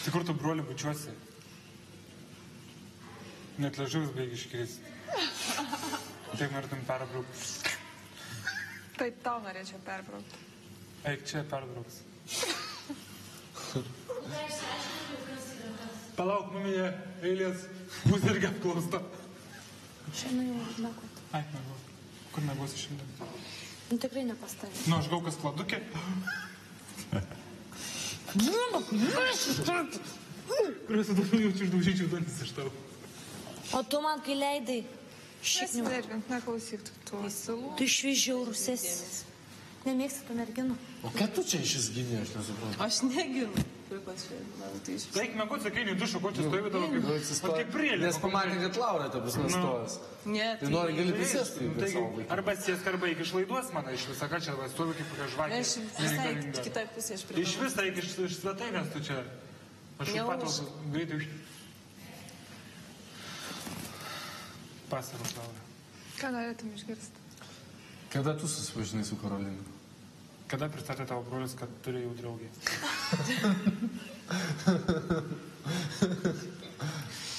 Tai kur tu, broli, bučiuosi? Net liežuvis baigia iškristi. Taip norėtum perbraukti. Tai tau norėčiau perbraukti. Eik čia perbrauks. Palauk, maminė, eilės. Bus irgi apklausta. Šiandien jau mėgot. Ai, mėgot. Kur mėgosi šiandien? Nu, tikrai nepastovė. Nu, aš gaukas kladukė. Kuriuose dabar jaučiu išdaužyčiau dantis iš tavo. O tu man, kai leidai, šiaip Nesinervink, neklausyk tų asilų. tu išvižiaurusis. Nemėgsti tų merginų. O ką tu čia iš gynė, aš nesuprantu. Aš neginu. Eik mėgot, sakai, nei dušo, ko čia stovi tavo kaip prielė. Nes pamatė, kad Laura ta prasme stovės. Ne, Tai nori gali prisėsti. Arba sėsk, arba eik išlaiduos mane iš visą, ką čia stovi kaip kokia žvakė. aš visai kitai pusė aš prie. Iš visą eik iš svetainės tu čia. Aš jau patalpą greitai už... Pasaros, Laura. Ką norėtum išgirsti? Kada tu susipažinai su Karolina? Kada pristatė tavo brolis, kad turi jau draugį?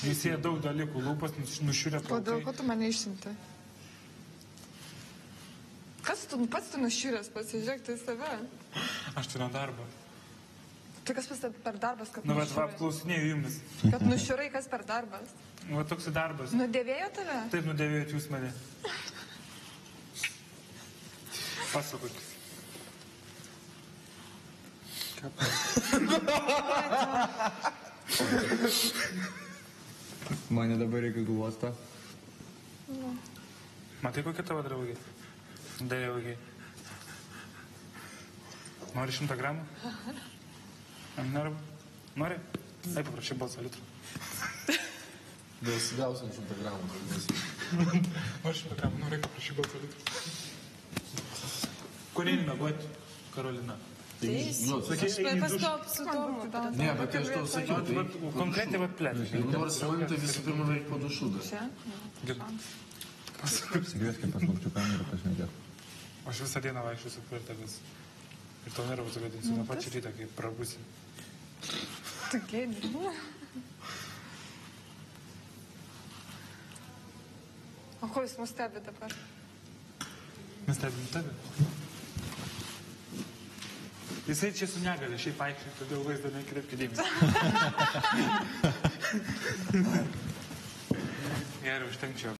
Jis jie daug dalykų, lūpas nušiūrė plaukai. Kodėl, ko tu mane išsiunti? Kas tu, pats tu nušiūrės, pasižiūrėk, tai save. Aš turiu darbą. Tai kas pas per darbas, kad Nu, bet va, nušiūrai? apklausinėjau jumis. Kad nušiūrai, kas per darbas? Va, toks darbas. Nudėvėjo tave? Taip nudėvėjot jūs mane. Pasakokit. Mane dabar reikia glostą. Matai, kokia tavo draugė? Draugė. Nori 100 gramų? Nori? Ai, paprašai balsą litrų. Dėl sugausim 100 gramų. Nori 100 gramų, nori, paprašai balsą litrų. Kur eini mėgoti, Karolina? Aš paskau su tomu. Ne, bet aš tau sakiau, tai Konkrečiai, va, plėt. jeigu nori su manim, tai visų pirma reikia po dušu dar. Sėdėskim pas lukčių kamerą pašnekėt. Aš visą dieną vaikščiosiu per tavęs. Ir tau nervų sugadinsiu nuo pačių rytą, kai prabusi. Tu gėdi. O ko jūs mus stebi dabar? Mes stebim tave. Jisai čia su negali, šiaip vaikščiai, todėl vaizdą nekreipkite dėmesį. Gerai, užtenk čia.